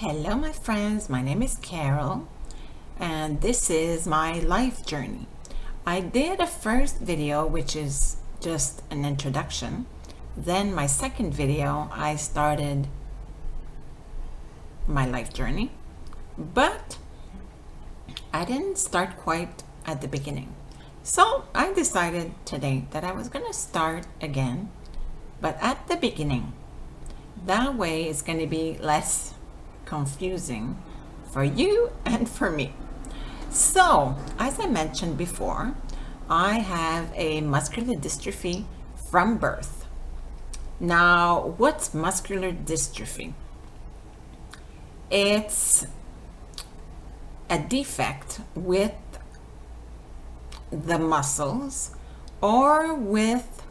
Hello, my friends. My name is Carol, and this is my life journey. I did a first video, which is just an introduction. Then, my second video, I started my life journey, but I didn't start quite at the beginning. So, I decided today that I was going to start again, but at the beginning. That way, it's going to be less confusing for you and for me. So, as I mentioned before, I have a muscular dystrophy from birth. Now, what's muscular dystrophy? It's a defect with the muscles or with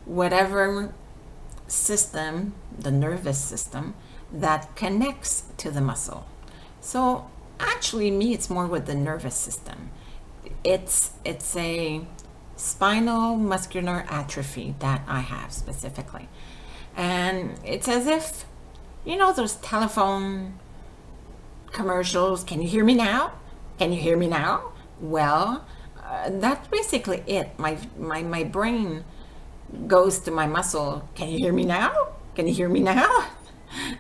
whatever system, the nervous system, that connects to the muscle. So actually me, it's more with the nervous system. It's a spinal muscular atrophy that I have specifically. And it's as if, you know, those telephone commercials, can you hear me now? Can you hear me now? Well, that's basically it. My brain goes to my muscle, can you hear me now? Can you hear me now?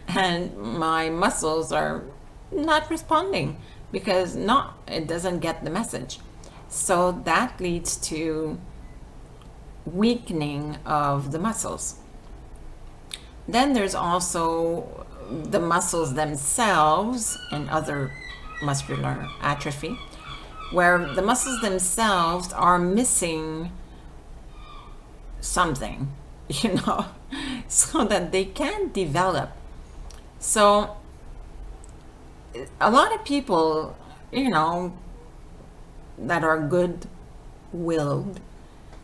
And my muscles are not responding because it doesn't get the message. So that leads to weakening of the muscles. Then there's also the muscles themselves and other muscular atrophy, where the muscles themselves are missing something, so that they can develop. So a lot of people, that are good-willed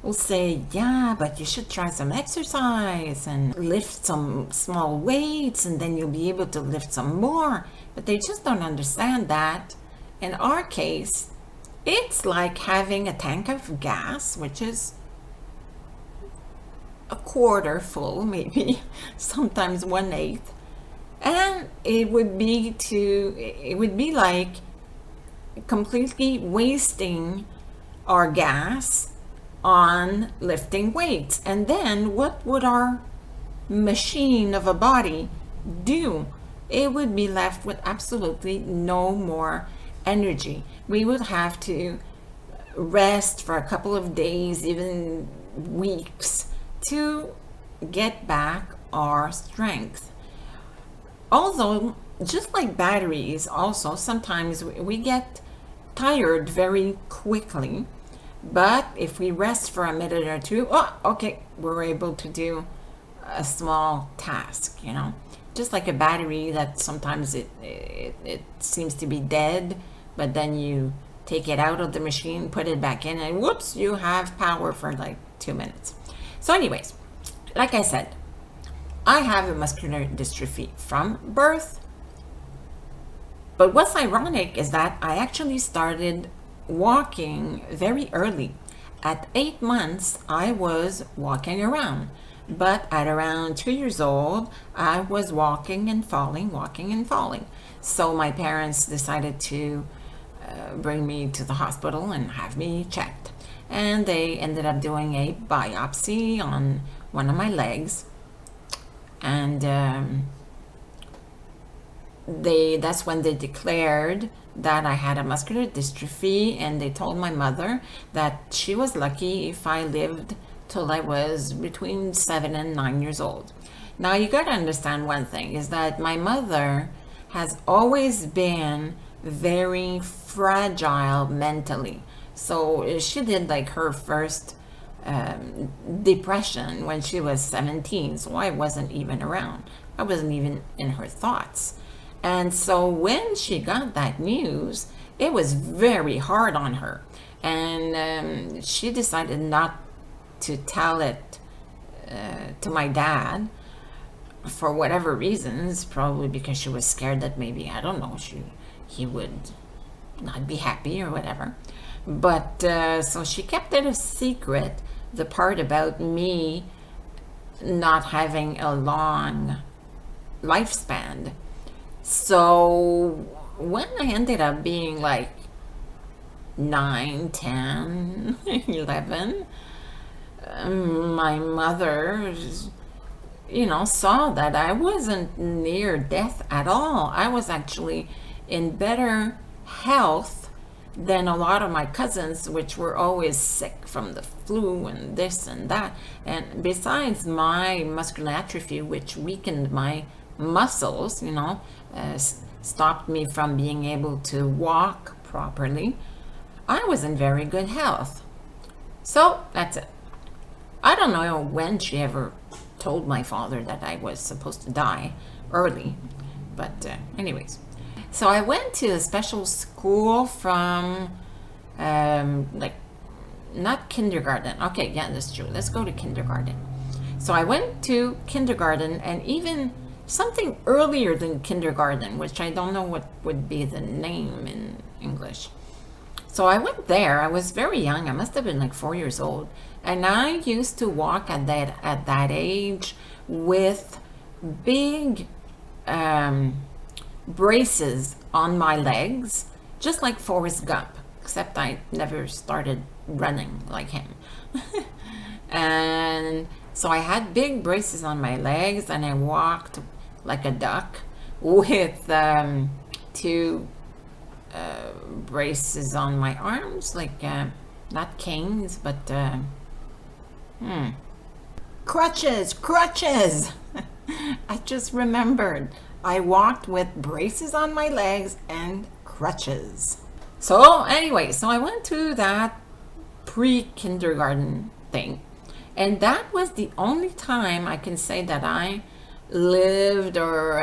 will say, yeah, but you should try some exercise and lift some small weights and then you'll be able to lift some more. But they just don't understand that in our case, it's like having a tank of gas, which is a quarter full, maybe, sometimes 1/8. And it would be like completely wasting our gas on lifting weights. And then what would our machine of a body do? It would be left with absolutely no more energy. We would have to rest for a couple of days, even weeks, to get back our strength. Although, just like batteries, also sometimes we get tired very quickly, but if we rest for a minute or two, okay, we're able to do a small task, just like a battery that sometimes it seems to be dead, but then you take it out of the machine, put it back in, and whoops, you have power for like 2 minutes. So anyways, like I said, I have a muscular dystrophy from birth. But what's ironic is that I actually started walking very early. At 8 months, I was walking around. But at around 2 years old, I was walking and falling. So my parents decided to bring me to the hospital and have me checked. And they ended up doing a biopsy on one of my legs. And that's when they declared that I had a muscular dystrophy, and they told my mother that she was lucky if I lived till I was between 7 and 9 years old. Now you got to understand one thing, is that my mother has always been very fragile mentally. So she did like her first depression when she was 17, so I wasn't even around. I wasn't even in her thoughts. And so when she got that news, it was very hard on her. And she decided not to tell it to my dad for whatever reasons, probably because she was scared that maybe, I don't know, he would not be happy or whatever. But so she kept it a secret, the part about me not having a long lifespan. So when I ended up being like 9, 10, 11, my mother, saw that I wasn't near death at all. I was actually in better health than a lot of my cousins, which were always sick from the flu and this and that. And besides my muscular atrophy, which weakened my muscles, stopped me from being able to walk properly, I was in very good health. So that's it. I don't know when she ever told my father that I was supposed to die early, but anyways. So I went to a special school from, like, not kindergarten. Okay, yeah, that's true. Let's go to kindergarten. So I went to kindergarten, and even something earlier than kindergarten, which I don't know what would be the name in English. So I went there. I was very young. I must have been like 4 years old. And I used to walk at that age with big braces on my legs, just like Forrest Gump, except I never started running like him. And so I had big braces on my legs, and I walked like a duck with two braces on my arms, like not canes, but crutches. I just remembered I walked with braces on my legs and crutches. So anyway, so I went to that pre-kindergarten thing, and that was the only time I can say that I lived, or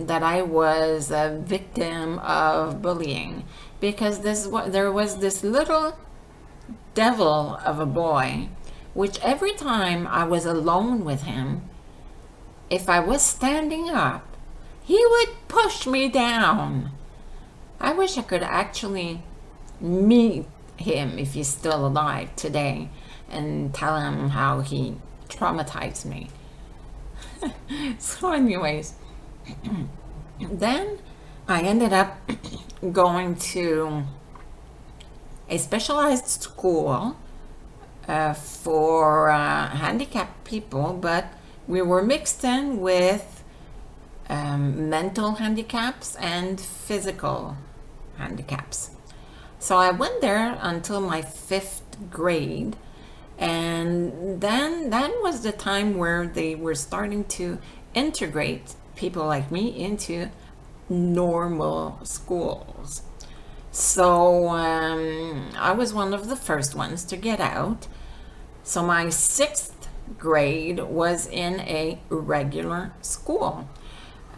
that I was a victim of bullying, because there was this little devil of a boy, which every time I was alone with him, if I was standing up, he would push me down. I wish I could actually meet him, if he's still alive today, and tell him how he traumatized me. So anyways, then I ended up going to a specialized school for handicapped people, but we were mixed in with mental handicaps and physical handicaps. So I went there until my 5th grade, and then that was the time where they were starting to integrate people like me into normal schools. So I was one of the first ones to get out. So my 6th grade was in a regular school,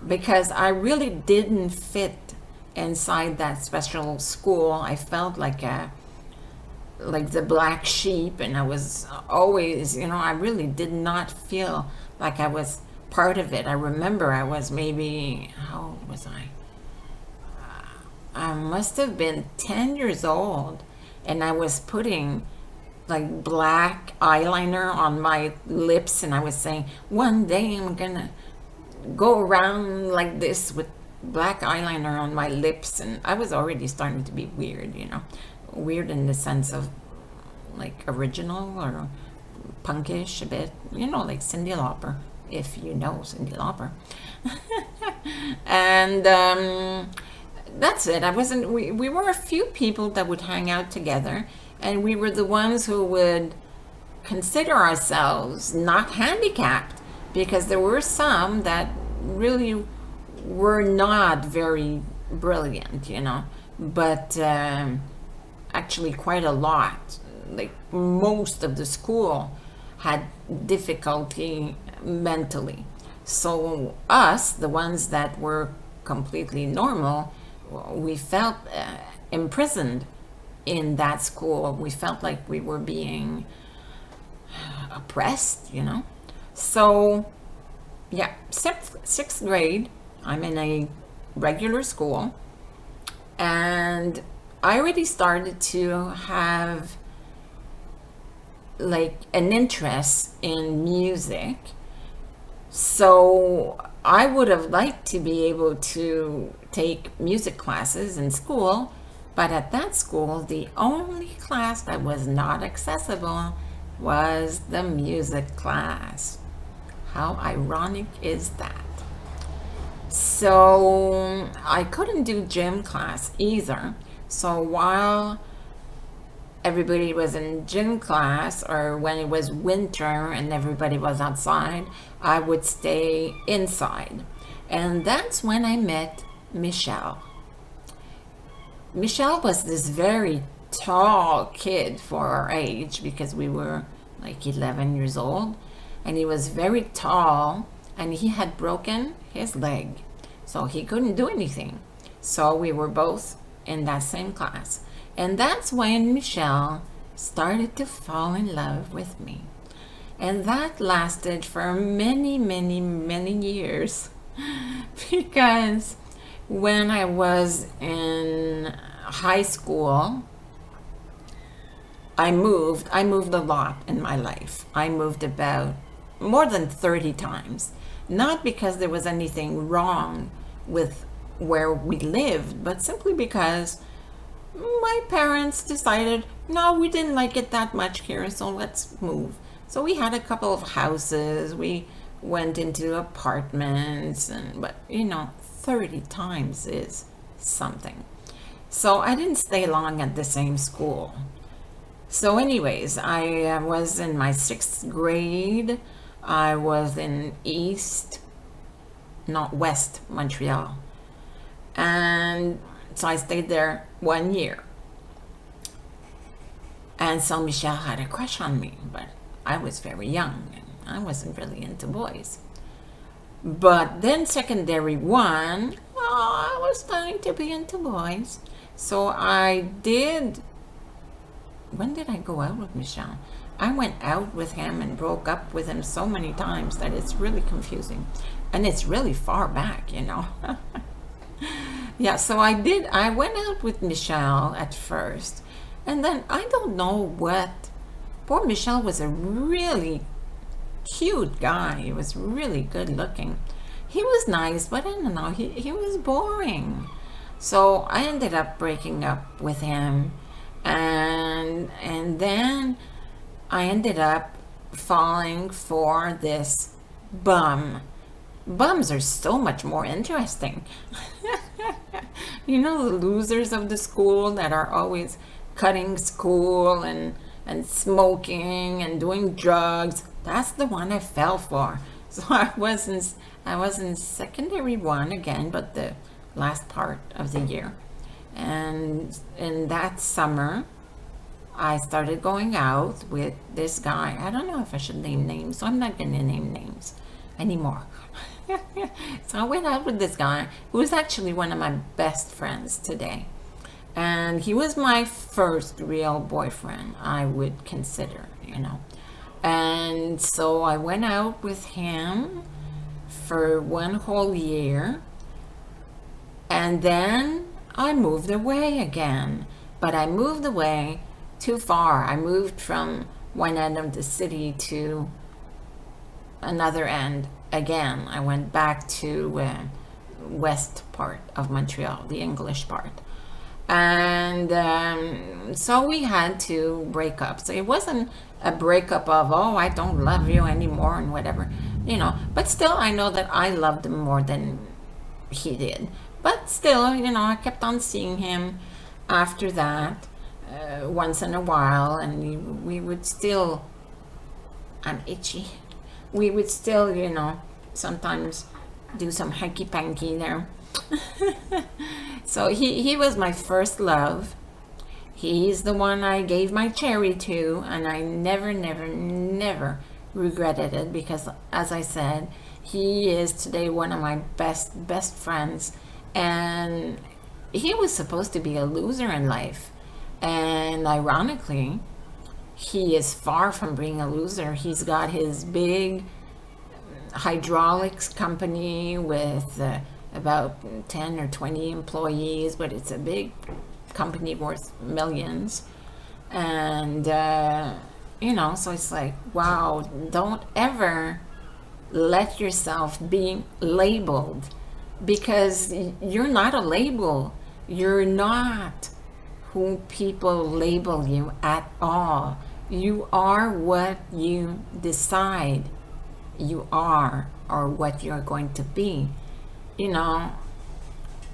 because I really didn't fit inside that special school. I felt like the black sheep, and I was always, I really did not feel like I was part of it. I remember I was maybe, how old was I? I must have been 10 years old, and I was putting like black eyeliner on my lips, and I was saying, one day I'm gonna go around like this with black eyeliner on my lips. And I was already starting to be weird, weird in the sense of like original or punkish a bit, like Cyndi Lauper, if you know Cyndi Lauper. And that's it. We were a few people that would hang out together, and we were the ones who would consider ourselves not handicapped, because there were some that really were not very brilliant, but actually quite a lot. Like most of the school had difficulty mentally. So us, the ones that were completely normal, we felt imprisoned in that school. We felt like we were being oppressed, So yeah, 6th grade, I'm in a regular school, and I already started to have like an interest in music. So I would have liked to be able to take music classes in school, but at that school, the only class that was not accessible was the music class. How ironic is that? So I couldn't do gym class either. So while everybody was in gym class, or when it was winter and everybody was outside, I would stay inside. And that's when I met Michelle. Michelle was this very tall kid for our age, because we were like 11 years old. And he was very tall, and he had broken his leg. So he couldn't do anything. So we were both in that same class. And that's when Michelle started to fall in love with me. And that lasted for many, many, many years. Because when I was in high school, I moved a lot in my life. I moved about more than 30 times. Not because there was anything wrong with where we lived, but simply because my parents decided, no, we didn't like it that much here, so let's move. So we had a couple of houses, we went into apartments, but 30 times is something. So I didn't stay long at the same school. So anyways, I was in my 6th grade. I was in West Montreal. And so I stayed there 1 year. And so Michelle had a crush on me, but I was very young and I wasn't really into boys. But then secondary 1, I was starting to be into boys. So when did I go out with Michelle? I went out with him and broke up with him so many times that it's really confusing. And it's really far back. Yeah, so I went out with Michelle at first. And then I don't know what. Poor Michelle was a really cute guy. He was really good looking. He was nice, but I don't know, he was boring. So I ended up breaking up with him. And then I ended up falling for this bum. Bums are so much more interesting. The losers of the school that are always cutting school and smoking and doing drugs. That's the one I fell for. So I was in secondary 1 again, but the last part of the year. And in that summer, I started going out with this guy. I don't know if I should name names, so I'm not going to name names anymore. So I went out with this guy who is actually one of my best friends today. And he was my first real boyfriend, I would consider. And so I went out with him for 1 whole year. And then I moved away again. But I moved away too far. I moved from one end of the city to another end again. I went back to west part of Montreal, the English part. And so we had to break up. So it wasn't a breakup of, oh, I don't love you anymore and whatever, But still, I know that I loved him more than he did. But still, I kept on seeing him after that once in a while. And we would still, I'm itchy. We would still, sometimes do some hanky-panky there. So he was my first love. He's the one I gave my cherry to, and I never, never, never regretted it, because, as I said, he is today one of my best friends. And he was supposed to be a loser in life, and ironically, he is far from being a loser. He's got his big hydraulics company with about 10 or 20 employees, but it's a big company worth millions. And so it's like, wow, don't ever let yourself be labeled, because you're not a label. You're not who people label you at all. You are what you decide you are, or what you're going to be. You know,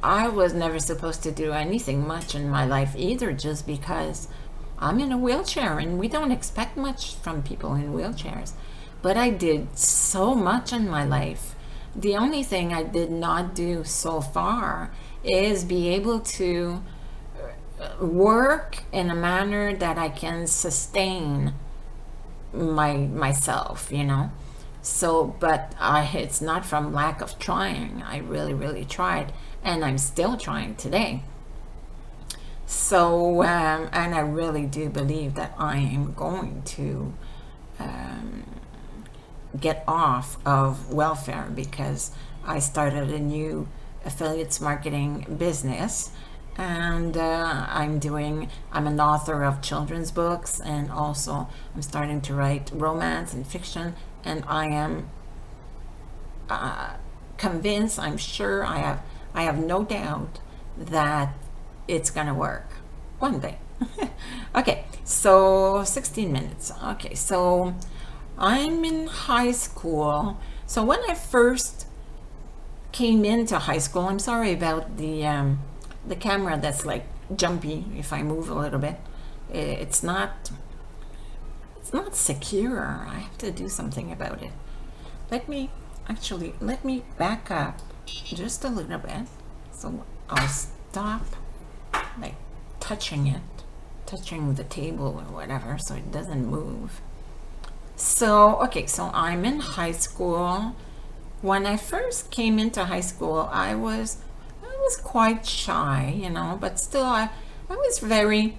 I was never supposed to do anything much in my life either, just because I'm in a wheelchair and we don't expect much from people in wheelchairs. But I did so much in my life. The only thing I did not do so far is be able to work in a manner that I can sustain myself, you know. So, but it's not from lack of trying. I really, really tried, and I'm still trying today. So, and I really do believe that I am going to get off of welfare, because I started a new affiliates marketing business, and I'm an author of children's books, and also I'm starting to write romance and fiction, and I am convinced, I'm sure, I have no doubt that it's gonna work one day. Okay, so 16 minutes. Okay, so I'm in high school. So when I first came into high school, I'm sorry about the camera that's like jumpy if I move a little bit. It's not secure. I have to do something about it. Let me back up just a little bit. So I'll stop like touching the table or whatever, so it doesn't move. So, okay, so I'm in high school. When I first came into high school, I was quite shy, you know, but still I was very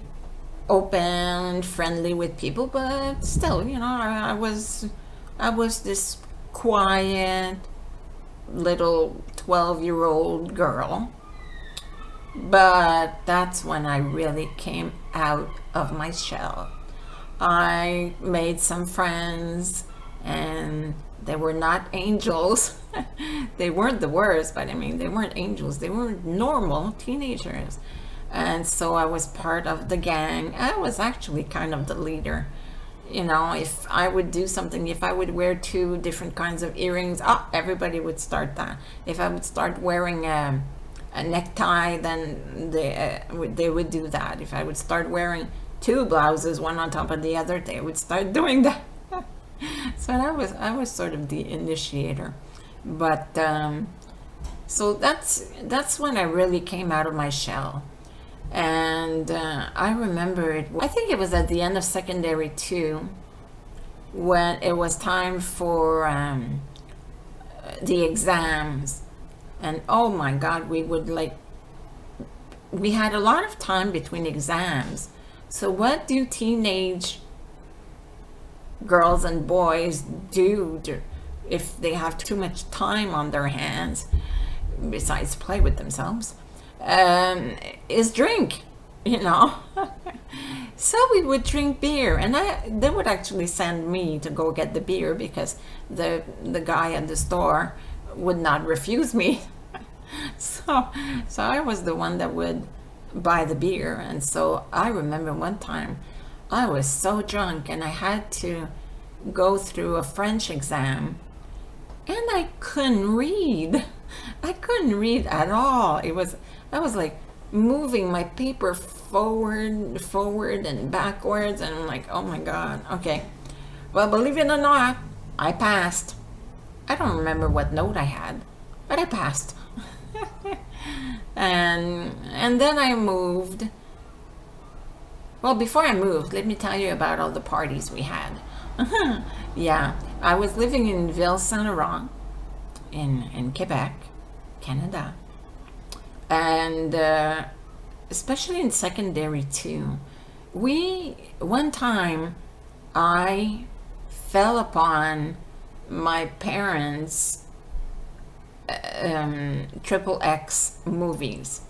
open, friendly with people, but still, you know, I was this quiet little 12-year-old girl. But that's when I really came out of my shell. I made some friends, and they were not angels. They weren't the worst, but I mean, they weren't angels. They were normal teenagers. And so I was part of the gang. I was actually kind of the leader. You know, if I would do something, if I would wear 2 different kinds of earrings, everybody would start that. If I would start wearing a necktie, then they would do that. If I would start wearing 2 blouses, one on top of the other, they would start doing that. So I was sort of the initiator. But so that's when I really came out of my shell. And I remember I think it was at the end of secondary 2, when it was time for the exams. And oh my God, we had a lot of time between exams. So what do teenage girls and boys do if they have too much time on their hands, besides play with themselves? Is drink, you know. So we would drink beer, and they would actually send me to go get the beer, because the guy at the store would not refuse me. So I was the one that would buy the beer. And so I remember one time I was so drunk, and I had to go through a French exam, and I couldn't read. I couldn't read at all. I was like moving my paper forward and backwards, and I'm like, oh my God. Okay, well, believe it or not, I passed. I don't remember what note I had, but I passed. And then I moved. Well, before I moved, let me tell you about all the parties we had. Yeah, I was living in Ville Saint-Laurent in Quebec, Canada. And especially in secondary 2, one time I fell upon my parents' XXX movies.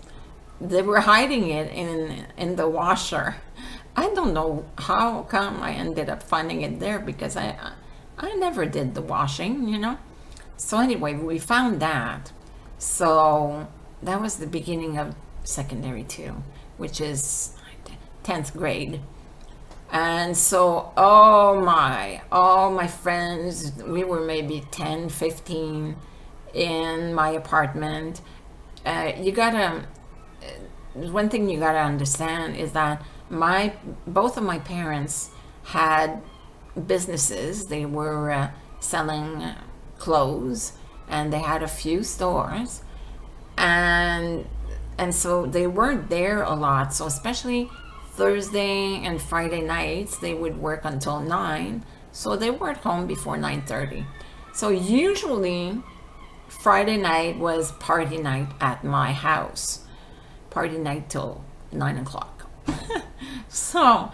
They were hiding it in the washer. I don't know how come I ended up finding it there, because I never did the washing, you know. So anyway, we found that. So that was the beginning of secondary too, which is 10th grade. And so all my friends, we were maybe 10, 15 in my apartment. You gotta, one thing you gotta understand is that both of my parents had businesses. They were selling clothes, and they had a few stores, and so they weren't there a lot. So especially Thursday and Friday nights, they would work until 9, so they weren't home before 9:30. So usually Friday night was party night at my house, party night till 9 o'clock. So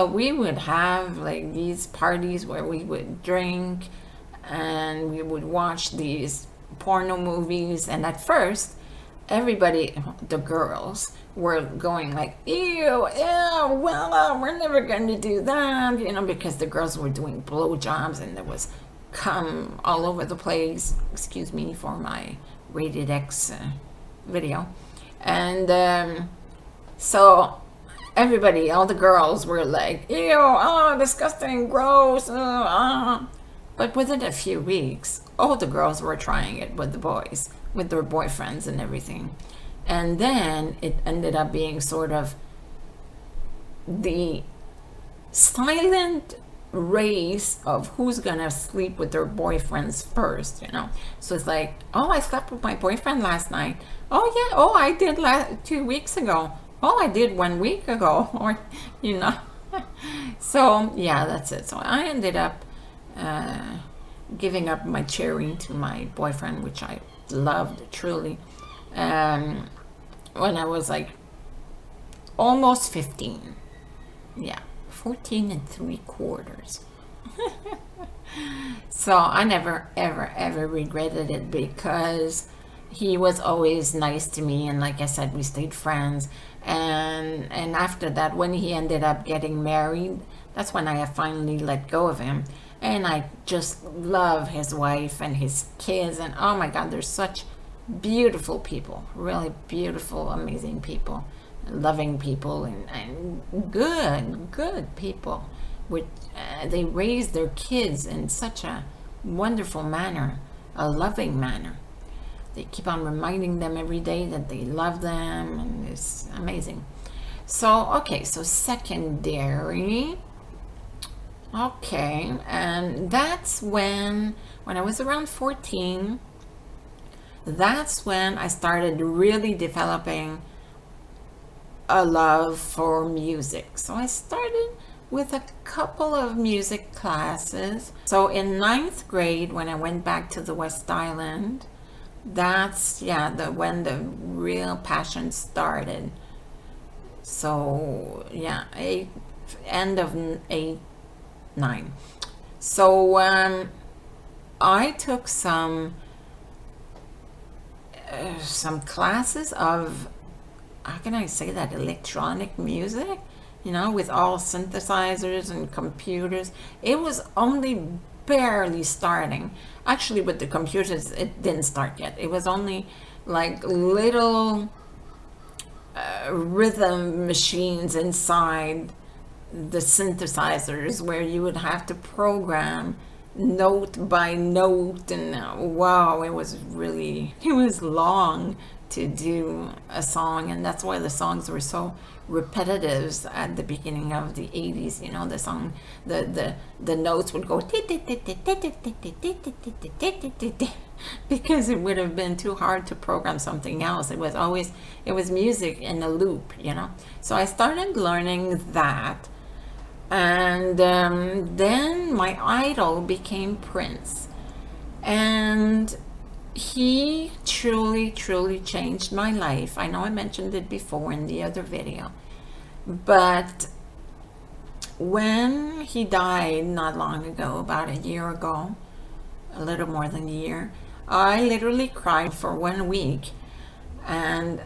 we would have like these parties where we would drink and we would watch these porno movies. And at first, everybody, the girls, were going like, ew, well, we're never going to do that, because the girls were doing blowjobs and there was cum all over the place. Excuse me for my rated X video. And so everybody, all the girls were like, ew, oh, disgusting, gross. But within a few weeks, all the girls were trying it with the boys, with their boyfriends and everything. And then it ended up being sort of the silent race of who's gonna sleep with their boyfriends first, So it's like, oh, I slept with my boyfriend last night. Oh yeah, oh, I did 2 weeks ago. Oh, I did 1 week ago, or So yeah, that's it. So I ended up giving up my cherry to my boyfriend, which I loved truly, when I was like almost 15. Yeah, 14 3/4. So I never ever regretted it, because he was always nice to me, and like I said, we stayed friends. And after that, when he ended up getting married, that's when I finally let go of him. And I just love his wife and his kids, and oh my God, they're such beautiful people, really beautiful, amazing people, loving people, and good people. Which they raise their kids in such a wonderful manner, a loving manner. They keep on reminding them every day that they love them, and it's amazing. So, okay, so secondary. Okay, and that's when I was around 14, that's when I started really developing a love for music. So I started with a couple of music classes. So in 9th grade, when I went back to the West Island, that's when the real passion started. So yeah, end of 8, 9. So I took some classes of, how can I say that, electronic music, with all synthesizers and computers. It was only barely starting. Actually, with the computers, it didn't start yet. It was only like little rhythm machines inside the synthesizers, where you would have to program note by note, and wow, it was long to do a song. And that's why the songs were so repetitive at the beginning of the 80s. The song, the notes would go because it would have been too hard to program something else. It was music in a loop. So I started learning that. And then my idol became Prince. And he truly changed my life. I know I mentioned it before in the other video. But when he died not long ago, about a year ago, a little more than a year, I literally cried for 1 week and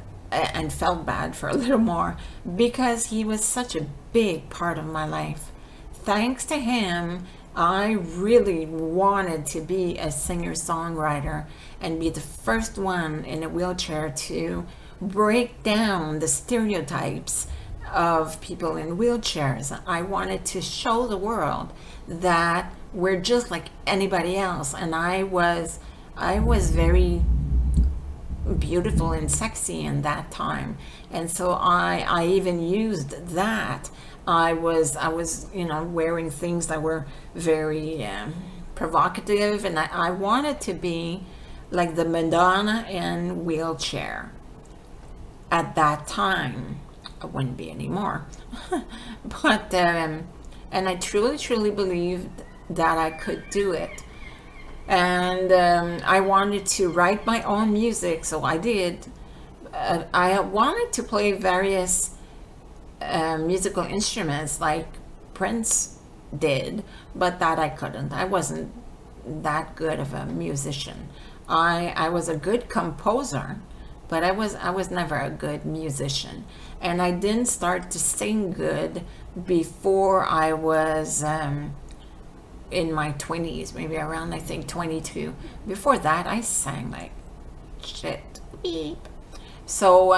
felt bad for a little more, because he was such a big part of my life. Thanks to him, I really wanted to be a singer-songwriter and be the first one in a wheelchair to break down the stereotypes of people in wheelchairs. I wanted to show the world that we're just like anybody else, and I was very beautiful and sexy in that time, and so I even used that. I was wearing things that were very provocative, and I wanted to be like the Madonna in wheelchair at that time. I wouldn't be anymore. But and I truly believed that I could do it, and I wanted to write my own music, so I did. I wanted to play various musical instruments like Prince did, but that I couldn't. I wasn't that good of a musician. I was a good composer, but I was never a good musician. And I didn't start to sing good before I was in my 20s, maybe around, I think, 22. Before that, I sang like shit. Beep. So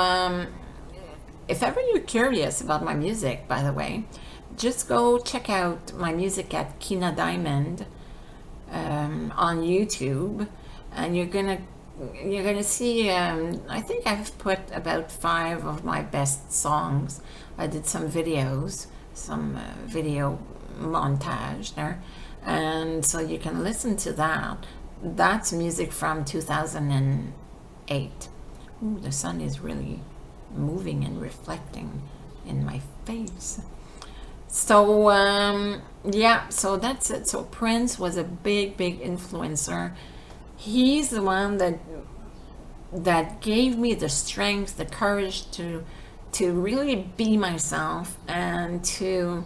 if ever you're curious about my music, by the way, just go check out my music at Kina Diamond on YouTube, and you're gonna see. I think I've put about 5 of my best songs. I did some videos, some video montage there, and so you can listen to that. That's music from 2008. Ooh, the sun is really moving and reflecting in my face. So yeah, so that's it. So Prince was a big influencer. He's the one that gave me the strength, the courage to really be myself, and to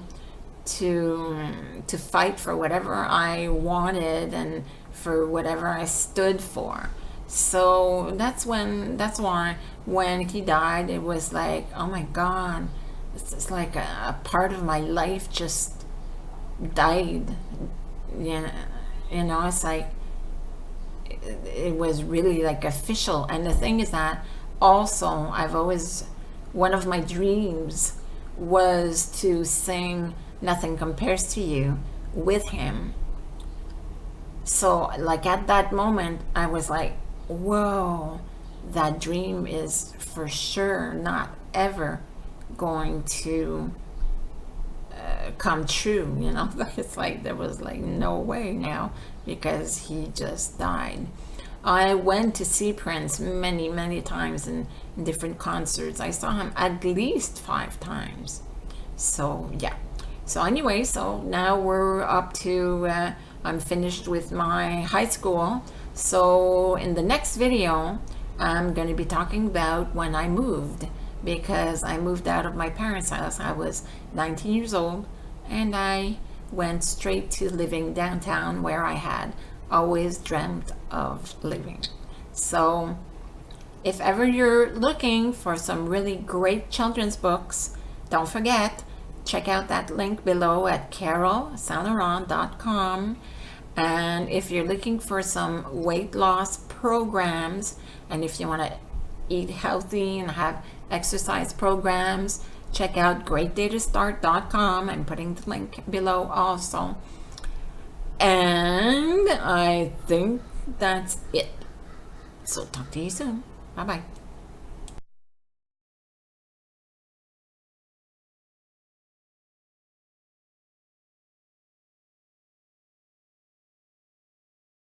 fight for whatever I wanted and for whatever I stood for. So that's why when he died, it was like, oh my God, it's like a part of my life just died. It's like it was really like official. And the thing is that also one of my dreams was to sing Nothing Compares to You with him. So like at that moment, I was like, whoa, that dream is for sure not ever going to come true. It's like there was like no way now, because he just died. I went to see Prince many times in different concerts. I saw him at least 5 times. So yeah. So anyway, so now we're up to I'm finished with my high school. So in the next video, I'm going to be talking about when I moved, because I moved out of my parents' house. I was 19 years old, and I went straight to living downtown, where I had always dreamt of living. So if ever you're looking for some really great children's books, don't forget, check out that link below at carolsaint-laurent.com. And if you're looking for some weight loss programs, and if you want to eat healthy and have exercise programs, check out greatdaytostart.com. I'm putting the link below also. And I think that's it. So talk to you soon. Bye-bye.